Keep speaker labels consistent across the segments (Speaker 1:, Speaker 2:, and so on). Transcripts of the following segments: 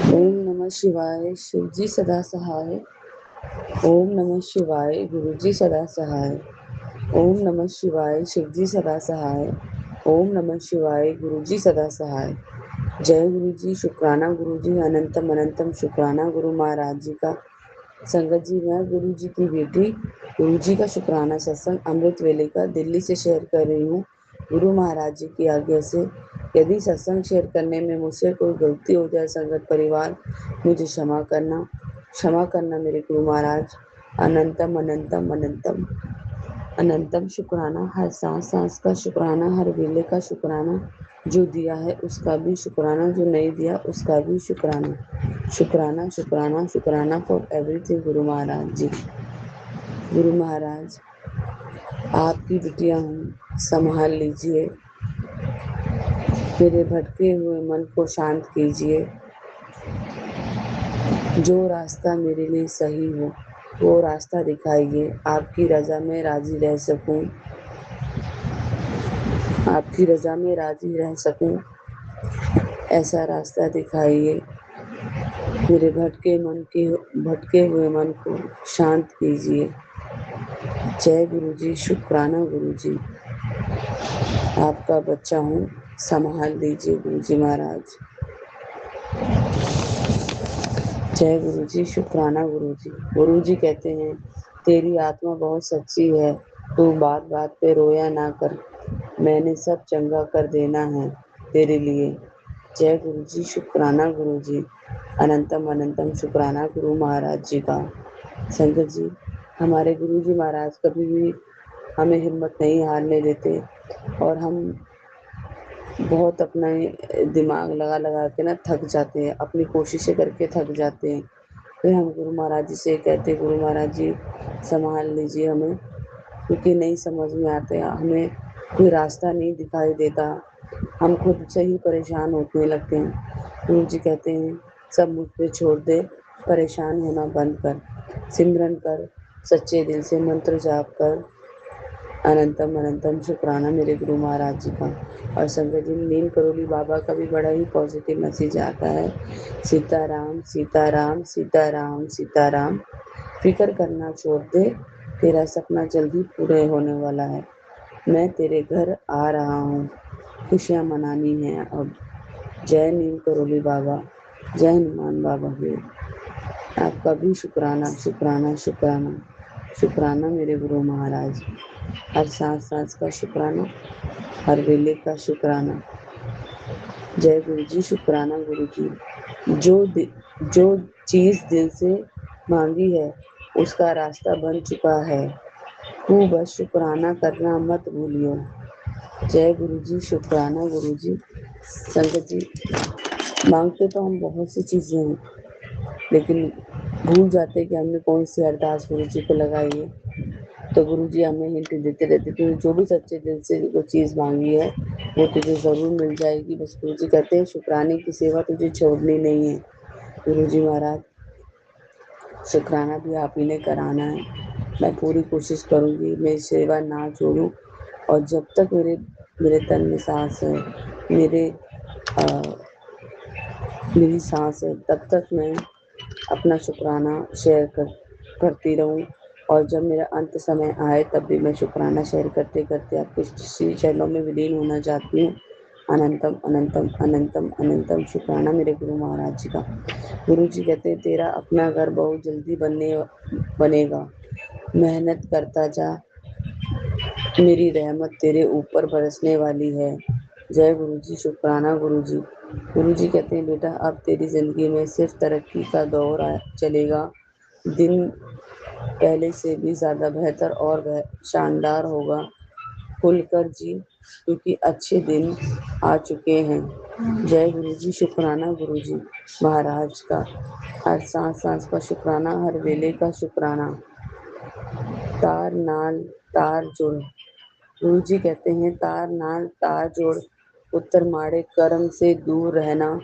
Speaker 1: ओम नमः शिवाय शिवजी सदा सहाय। ओम नमः शिवाय गुरुजी सदा सहाय। ओम नमः शिवाय शिवजी सदा सहाय। ओम नमः शिवाय गुरुजी सदा सहाय। जय गुरुजी, शुक्राना गुरुजी, अनंतम अनंतम शुक्राना गुरु महाराज जी का। संगत जी, मैं गुरु जी की बेटी गुरु जी का शुक्राना सत्संग अमृत वेले का दिल्ली से शेयर कर रही हूँ, गुरु महाराज जी की आज्ञा से। यदि सत्संग शेयर करने में मुझसे कोई गलती हो जाए संगत परिवार, मुझे क्षमा करना मेरे गुरु महाराज। अनंतम अनंतम अनंतम अनंतम शुक्राना, हर सांस सांस का शुक्राना, हर वेले का शुक्राना, जो दिया है उसका भी शुक्राना, जो नहीं दिया उसका भी शुक्राना। शुक्राना शुक्राना शुक्राना फॉर एवरीथिंग गुरु महाराज जी। गुरु महाराज, आपकी बिटिया हूँ, संभाल लीजिए, मेरे भटके हुए मन को शांत कीजिए। जो रास्ता मेरे लिए सही हो वो रास्ता दिखाइए। आपकी रजा में राजी रह सकूं, आपकी रजा में राजी रह सकूं, ऐसा रास्ता दिखाइए। मेरे भटके हुए मन को शांत कीजिए। जय गुरु जी, शुक्राना गुरु जी। आपका बच्चा हूँ, संभाल लीजिए गुरु जी महाराज। जय गुरु जी, शुक्राना गुरु जी। गुरु जी कहते हैं, तेरी आत्मा बहुत सच्ची है, तू बात बात पे रोया ना कर, मैंने सब चंगा कर देना है तेरे लिए। जय गुरु जी, शुक्राना गुरु जी, अनंतम अनंतम शुक्राना गुरु महाराज जी का। संगत जी, हमारे गुरु जी महाराज कभी भी हमें हिम्मत नहीं हारने देते, और हम बहुत अपना दिमाग लगा लगा के ना थक जाते हैं, अपनी कोशिशें करके थक जाते हैं। फिर हम गुरु महाराज जी से कहते हैं, गुरु महाराज जी संभाल लीजिए हमें, क्योंकि नहीं समझ में आते, हमें कोई रास्ता नहीं दिखाई देता, हम खुद से ही परेशान होने लगते हैं। गुरु जी कहते हैं, सब मुझ पे छोड़ दे, परेशान होना बंद कर, सिमरन कर, सच्चे दिल से मंत्र जाप कर। अनंतम अनंतम शुक्राना मेरे गुरु महाराज जी का। और संगत जी, नील करोली बाबा का भी बड़ा ही पॉजिटिव मैसेज आता है, सीताराम सीताराम सीताराम सीताराम, फिक्र करना छोड़ दे, तेरा सपना जल्दी पूरे होने वाला है, मैं तेरे घर आ रहा हूँ, खुशियाँ मनानी है अब। जय नील करोली बाबा, जय हनुमान बाबा की। आपका भी शुक्राना शुक्राना शुक्राना शुक्राना मेरे गुरु महाराज। हर सांस सांस का शुक्राना, हर वेले का शुक्राना। जय गुरु जी, शुक्राना गुरु जी। जो चीज दिल से मांगी है उसका रास्ता बन चुका है, तू बस शुक्राना करना मत भूलियो। जय गुरु जी, शुक्राना गुरु जी। संगत जी, मांगते तो हम बहुत सी चीजें हैं, लेकिन भूल जाते कि हमने कौन सी अरदास गुरु जी को लगाई है। तो गुरु जी हमें हिंट देते रहते कि जो भी सच्चे दिल से वो चीज़ मांगी है वो तुझे ज़रूर मिल जाएगी। बस गुरु जी कहते हैं, शुक्राने की सेवा तुझे छोड़नी नहीं है। गुरु जी महाराज, शुक्राना भी आप ही ने कराना है, मैं पूरी कोशिश करूँगी मेरी सेवा ना छोड़ूँ, और जब तक मेरे तन में सांस है, मेरी सांस है, तब तक मैं अपना शुक्राना करती रहूं। और जब मेरा अंत समय आए तब भी मैं शुक्राना शेयर करते करते आपके श्री चरणों में विलीन होना चाहती हूँ। अनंतम अनंतम अनंतम अनंतम शुक्राना मेरे गुरु महाराज जी का। गुरु जी कहते हैं, तेरा अपना घर बहुत जल्दी बनेगा, मेहनत करता जा, मेरी रहमत तेरे ऊपर बरसने वाली है। जय गुरु जी, शुक्राना गुरु जी। गुरु जी कहते हैं, बेटा अब तेरी जिंदगी में सिर्फ तरक्की का दौर चलेगा, दिन पहले से भी ज्यादा बेहतर और शानदार होगा। खुलकर जी, क्योंकि अच्छे दिन आ चुके हैं। जय गुरु जी, शुक्राना गुरु जी महाराज का। हर सांस सांस का शुक्राना, हर वेले का शुक्राना। तार नाल तार जुड़, गुरु जी कहते हैं, तार नाल तार जोड़, उत्तर माड़े कर्म से दूर रहना,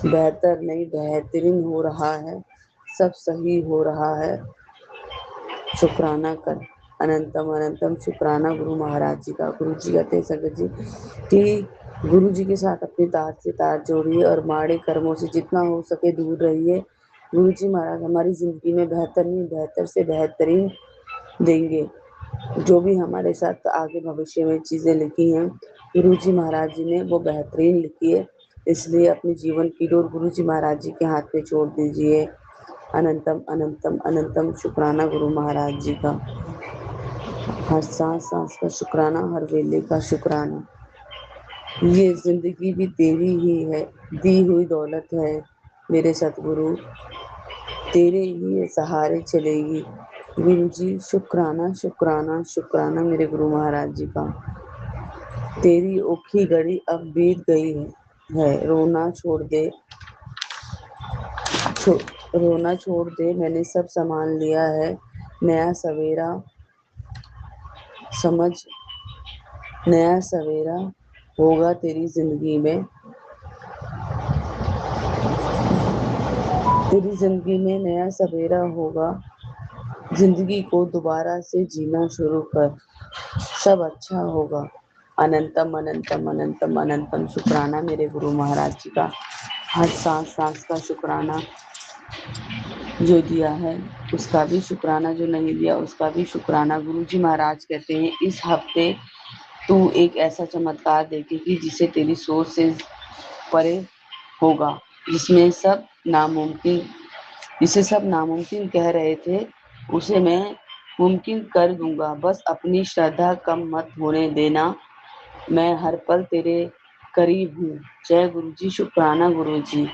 Speaker 1: बेहतर नहीं बेहतरीन हो रहा है, सब सही हो रहा है, शुक्राना कर। अनंतम अनंतम शुक्राना गुरु महाराज जी का। गुरु जी कहते हैं, संगत जी कि गुरु जी के साथ अपनी तार से तार जोड़िए और माड़े कर्मों से जितना हो सके दूर रहिए। गुरु जी महाराज हमारी ज़िंदगी में बेहतर से बेहतरीन देंगे। जो भी हमारे साथ आगे भविष्य में चीज़ें लिखी हैं, गुरु जी महाराज जी ने वो बेहतरीन लिखी है, इसलिए अपने जीवन की डोर गुरु जी महाराज जी के हाथ में छोड़ दीजिए। अनंतम अनंतम अनंतम शुक्राना गुरु महाराज जी का। हर सांस का शुक्राना, हर वेले का शुक्राना। ये जिंदगी भी तेरी ही है, दी हुई दौलत है मेरे सतगुरु, तेरे ही सहारे चलेगी। गुरु जी शुक्राना शुक्राना शुक्राना मेरे गुरु महाराज जी का। तेरी औखी घड़ी अब बीत गई है, रोना छोड़ दे, मैंने सब संभाल लिया है। नया सवेरा समझ नया सवेरा होगा तेरी जिंदगी में, तेरी जिंदगी में नया सवेरा होगा। जिंदगी को दोबारा से जीना शुरू कर, सब अच्छा होगा। अनंतम अनंतम अनंतम अनंतम शुक्राना मेरे गुरु महाराज जी का। हर सांस का शुक्राना, जो दिया है उसका भी शुक्राना, जो नहीं दिया उसका भी शुक्राना। गुरु जी महाराज कहते हैं इस हफ्ते तू एक ऐसा चमत्कार देखेगी परे होगा, जिसमें सब नामुमकिन जिसे सब नामुमकिन कह रहे थे, उसे मैं मुमकिन कर दूंगा। बस अपनी श्रद्धा कम मत होने देना, मैं हर पल तेरे करीब हूँ। जय गुरु जी, शुक्राना गुरु जी।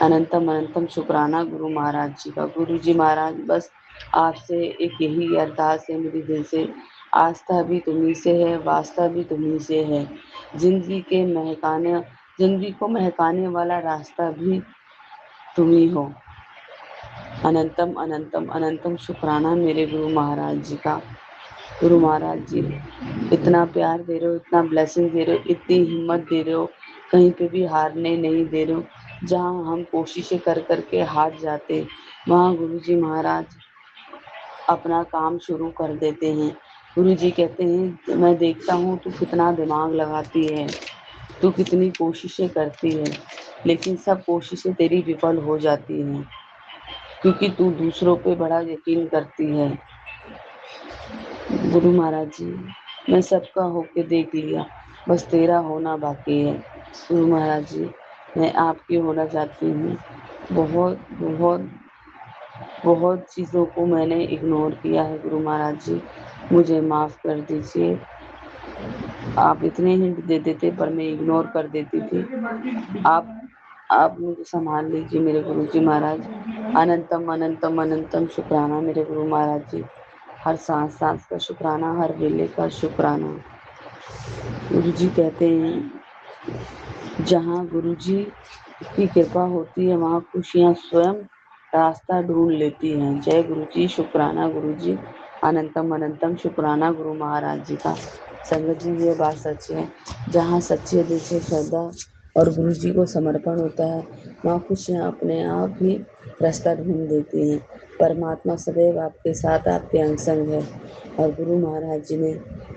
Speaker 1: अनंतम अनंतम शुक्राना गुरु महाराज जी का। गुरु जी महाराज बस आपसे एक यही अरदास है मेरी दिल से, आस्था भी तुम्ही से है, वास्ता भी तुम्ही से है। जिंदगी को महकाने वाला रास्ता भी तुम्ही हो। अनंतम अनंतम अनंतम शुक्राना मेरे गुरु महाराज जी का। गुरु महाराज जी इतना प्यार दे रहे हो, इतना ब्लेसिंग दे रहे हो, इतनी हिम्मत दे रहे हो, कहीं पे भी हारने नहीं दे रहे हो। जहाँ हम कोशिशें कर करके हार जाते, वहाँ गुरु जी महाराज अपना काम शुरू कर देते हैं। गुरु जी कहते हैं मैं देखता हूँ तू कितना दिमाग लगाती है, तू कितनी कोशिशें करती है, लेकिन सब कोशिशें तेरी विफल हो जाती हैं, क्योंकि तू दूसरों पे बड़ा यकीन करती है। गुरु महाराज जी मैं सबका होके देख लिया, बस तेरा होना बाकी है। गुरु महाराज जी मैं आपकी होना चाहती हूँ। बहुत बहुत बहुत चीज़ों को मैंने इग्नोर किया है गुरु महाराज जी, मुझे माफ़ कर दीजिए। आप इतने हिंट दे देते पर मैं इग्नोर कर देती थी। आप मुझे संभाल लीजिए मेरे गुरु जी महाराज। अनंतम अनंतम अनंतम शुक्राना मेरे गुरु महाराज जी। हर सांस का शुक्राना, हर वेले का शुक्राना। गुरु जी कहते हैं जहाँ गुरु जी की कृपा होती है वहाँ खुशियाँ स्वयं रास्ता ढूंढ लेती हैं। जय गुरु जी, शुक्राना गुरु जी। अनंतम अनंतम शुक्राना गुरु महाराज जी का। संगत जी ये बात सच है, जहाँ सच्चे दिल से श्रद्धा और गुरु जी को समर्पण होता है, वहाँ खुशियाँ अपने आप ही रास्ता ढूंढ देती हैं। परमात्मा सदैव आपके साथ, आपके अंग संग है। और गुरु महाराज जी ने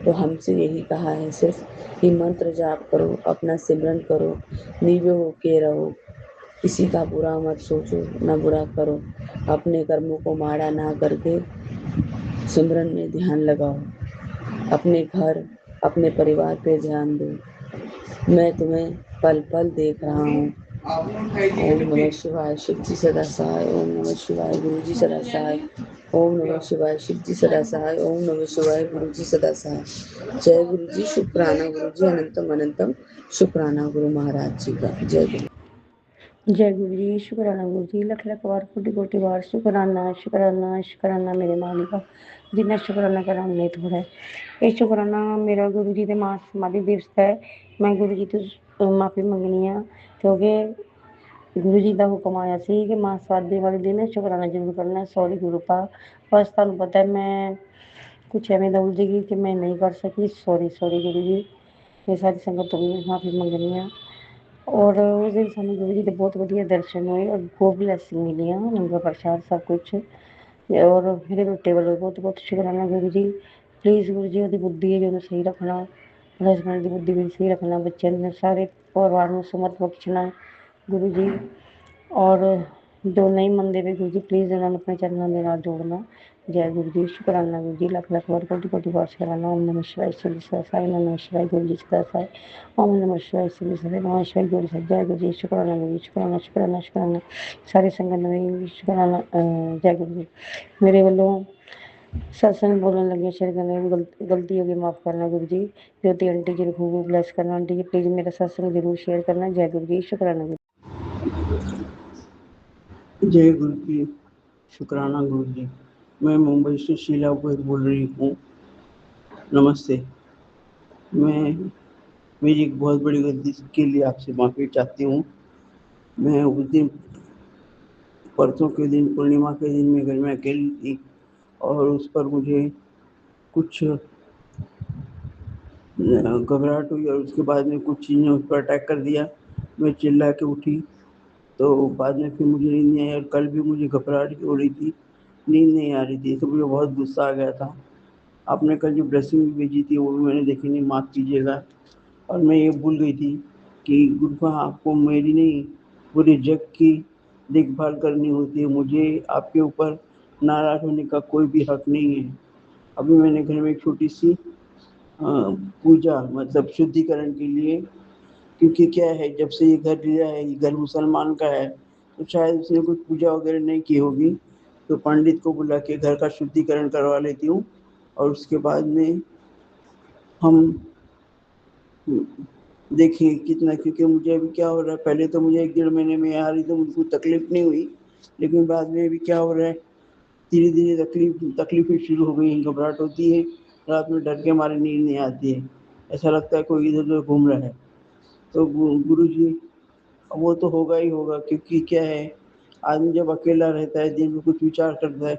Speaker 1: तो हमसे यही कहा है सिर्फ कि मंत्र जाप करो, अपना सिमरन करो, नीवे होके रहो, किसी का बुरा मत सोचो, ना बुरा करो, अपने कर्मों को माड़ा ना करके सिमरन में ध्यान लगाओ, अपने घर अपने परिवार पे ध्यान दो। मैं तुम्हें पल पल देख रहा हूँ। ओम नमः शिवाय, शिव जी सदा सहाय। ओम नमः शिवाय, गुरु जी सदा सहाय। ओम नमः शिवाय, शिव जी सदा सहाय। ओम नमः शिवाय, गुरु जी सदा सहाय। जय गुरु जी, शुक्राना गुरु जी। अनंतम अनंतम शुक्राना गुरु महाराज जी का। जय गुरु।
Speaker 2: जय गुरु जी, शुक्राना गुरु जी। लख लख बार कोटि कोटि बार शुक्राना शुक्राना शुक्राना मेरे मालिका, जिन्ना शुक्राना करा नहीं थोड़ा है। ये शुक्राना मेरा गुरु जी के मां समाधि दिवस है। मैं गुरु जी तो माफी मंगनी है, क्योंकि गुरु जी का हुक्म आया सी कि मां समाधि वाले दिन शुक्राना जरूर करना। सॉरी गुरु पा, बस तुहानू पता है मैं कुछ एवें दा उलझ गई कि मैं नहीं कर सकी। सॉरी गुरु जी, मैं सारी संगत तो माफी मंगनी है। और उस दिन सानू गुरु जी के बहुत वधिया दर्शन हुए और बहुत ब्लैसिंग मिली, लंगर प्रसाद सब कुछ। और मेरे बेटे वालों बहुत बहुत शुक्राना गुरु जी। प्लीज़ गुरु जी, वो बुद्धि है जो सही रखना, हस्बैंड की बुद्धि भी सही रखना, बच्चे ने सारे परिवार में सुमत बख्शना गुरु जी। और जो नहीं मनते भी गुरु जी प्लीज़ उन्होंने अपने चरणों में हाथ जोड़ना। जय गुरु जी, शुक्राना गुरु जी, लख लख बार कोटि कोटि बार शुक्राना। ओम नमः शिवाय, श्री साई, ओम नमः शिवाय, गुरु जी साई, ओम नमः शिवाय, श्री साई, नमः शिवाय, गुरु जी। जय गुरु जी, शुक्राना गुरु जी, शुक्राना शुक्राना शुक्राना सारी संगत में शुक्राना। जय गुरु जी। मेरे वालों सत्संग बोलने लगे शेयर करने गलती होगी माफ़ करना गुरु जी। ज्योति आंटी जी खूब ब्लेस करना आंटी जी, प्लीज़ मेरा सत्संग जरूर शेयर करना। जय गुरु जी, शुक्राना गुरु।
Speaker 3: जय गुरु जी, शुक्राना गुरु जी। मैं मुंबई से शीला गोयल बोल रही हूँ। नमस्ते। मैं मेरी एक बहुत बड़ी गलती के लिए आपसे माफ़ी चाहती हूँ। मैं उस दिन परसों के दिन पूर्णिमा के दिन मैं घर में अकेली थी और उस पर मुझे कुछ घबराहट हुई और उसके बाद में कुछ चीज़ ने उस पर अटैक कर दिया। मैं चिल्ला के उठी तो बाद में फिर मुझे नींद नहीं आई और कल भी मुझे घबराहट हो रही थी, नींद नहीं आ रही थी, तो मुझे बहुत गुस्सा आ गया था। आपने कल जो ब्लेसिंग भी भेजी थी वो भी मैंने देखी नहीं, माफ़ कीजिएगा। और मैं ये भूल गई थी कि गुरुपा आपको मेरी नहीं पूरे जग की देखभाल करनी होती है, मुझे आपके ऊपर नाराज़ होने का कोई भी हक नहीं है। अभी मैंने घर में एक छोटी सी पूजा मतलब शुद्धिकरण के लिए, क्योंकि क्या है जब से ये घर लिया है, ये घर मुसलमान का है, तो शायद उसने कुछ पूजा वगैरह नहीं की होगी, तो पंडित को बुला के घर का शुद्धिकरण करवा लेती हूँ और उसके बाद में हम देखिए कितना, क्योंकि मुझे अभी क्या हो रहा है, पहले तो मुझे 1 डेढ़ महीने में आ रही तो मुझको तकलीफ नहीं हुई, लेकिन बाद में अभी क्या हो रहा है, धीरे धीरे तकलीफें शुरू हो गई, घबराहट होती है, रात में डर के मारे नींद नहीं आती है, ऐसा लगता है कोई इधर उधर घूम रहा है। तो गुरु जी वो तो होगा ही होगा, क्योंकि क्या है आदमी जब अकेला रहता है, दिन में कुछ विचार करता है,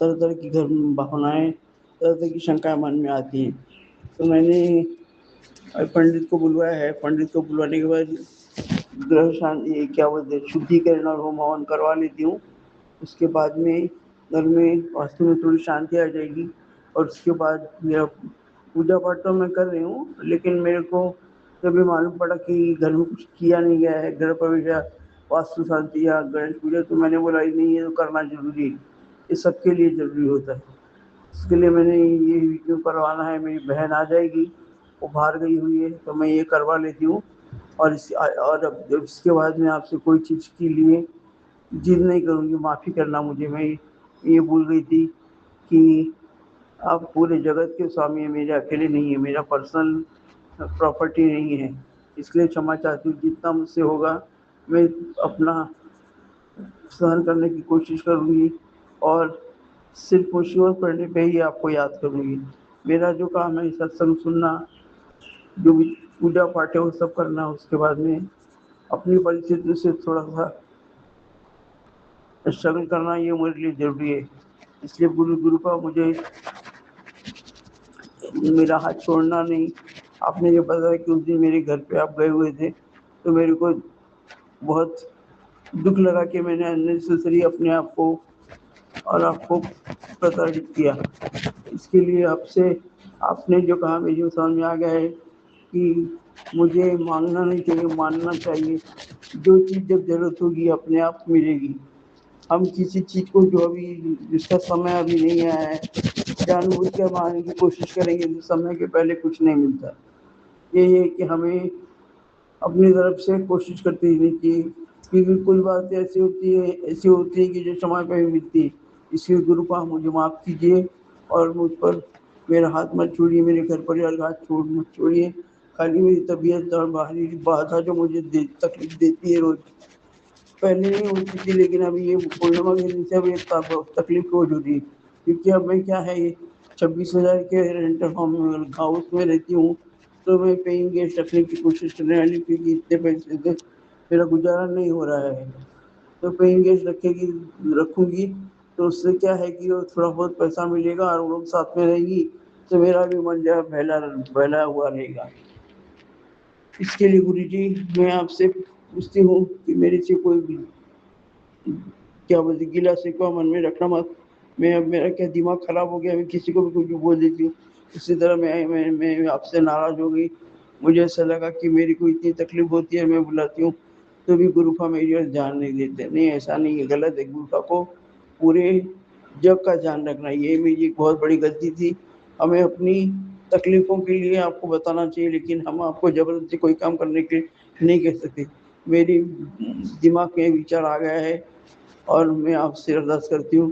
Speaker 3: तरह तरह की घर में भावनाएं, तरह तरह की शंकाएं मन में आती हैं। तो मैंने पंडित को बुलवाया है, पंडित को बुलवाने के बाद ग्रह शांति क्या बोलते हैं शुद्धिकरण और होम हवन करवा लेती हूँ। उसके बाद में घर में वास्तु में थोड़ी शांति आ जाएगी और उसके बाद मेरा पूजा पाठ तो मैं कर रही हूँ, लेकिन मेरे को जब ये मालूम पड़ा कि घर में कुछ किया नहीं गया है, गृह प्रवेश या वास्तु शांति या गणेश पूजा, तो मैंने बोला नहीं ये तो करना जरूरी है, ये सबके लिए जरूरी होता है। इसके लिए मैंने ये वीडियो करवाना है, मेरी बहन आ जाएगी, वो बाहर गई हुई है, तो मैं ये करवा लेती हूँ। और अब इसके बाद में आपसे कोई चीज़ के लिए जिद नहीं करूँगी, माफ़ी करना मुझे, मैं ये भूल गई थी कि आप पूरे जगत के स्वामी हैं, मेरे अकेले नहीं है, मेरा पर्सनल प्रॉपर्टी नहीं है, इसलिए क्षमा चाहती हूँ। जितना मुझसे होगा मैं अपना सहन करने की कोशिश करूँगी और सिर्फ मुसीबत पड़ने पे ही आपको याद करूँगी। मेरा जो काम है सत्संग सुनना, जो भी पूजा पाठ है वो सब करना, उसके बाद में अपनी परिस्थिति से थोड़ा सा स्ट्रगल करना, ये मेरे लिए ज़रूरी है। इसलिए गुरु का मुझे मेरा हाथ छोड़ना नहीं। आपने जो बताया कि उस दिन मेरे घर पे आप गए हुए थे, तो मेरे को बहुत दुख लगा कि मैंने अननेसेसरी अपने आप को और आपको प्रताड़ित किया। इसके लिए आपसे आपने जो कहा मुझे समझ में आ गया है कि मुझे मांगना नहीं चाहिए, मानना चाहिए। जो चीज़ जब ज़रूरत होगी अपने आप मिलेगी। हम किसी चीज़ को जो अभी जिसका समय अभी नहीं आया है, जानबूझ के मांगने की कोशिश करेंगे तो समय के पहले कुछ नहीं मिलता। यही है कि हमें अपनी तरफ से कोशिश करते रहनी चाहिए, क्योंकि कुछ बातें ऐसी होती है कि जो समय पे ही मिलती है। इसलिए गुरुपा मुझे माफ़ कीजिए और मुझ पर मेरा हाथ मत छोड़िए, मेरे घर परिवार का हाथ मत छोड़िए। खाली मेरी तबीयत और बाहरी बाधा जो मुझे तकलीफ देती है रोज, पहले नहीं होती थी, लेकिन अभी ये पूर्णिमा के दिन से अब एक तकलीफ रोज होती है, क्योंकि अब मैं क्या है ये 26,000 के रेंटल हाउस में रहती हूँ, तो मैं पेइंग गेस्ट रखने की कोशिश करने वाली, क्योंकि इतने पैसे से मेरा गुजारा नहीं हो रहा है। तो पेइंग गेस्ट रखूँगी तो उससे क्या है कि वो थोड़ा बहुत पैसा मिलेगा और वो लोग साथ में रहेंगी, तो मेरा भी मन जो है बहला बहला हुआ रहेगा। इसके लिए गुरुजी मैं आपसे पूछती हूँ कि मेरे से कोई भी क्या बोलते गिला शिकवा मन में रखना मत। मैं अब मेरा क्या दिमाग खराब हो गया, मैं किसी को भी कुछ भी बोल देती हूँ, उसी तरह मैं आपसे नाराज़ हो गई। मुझे ऐसा लगा कि मेरी को इतनी तकलीफ़ होती है, मैं बुलाती हूँ, तो भी गुरुफा मेरी ओर ध्यान नहीं देते। नहीं, ऐसा नहीं है, गलत है। गुरुफा को पूरे जग का ध्यान रखना, ये मेरी एक बहुत बड़ी गलती थी। हमें अपनी तकलीफ़ों के लिए आपको बताना चाहिए, लेकिन हम आपको ज़बरदस्ती कोई काम करने के लिए नहीं कह सकते। मेरी दिमाग में विचार आ गया है और मैं आपसे अरदास करती हूँ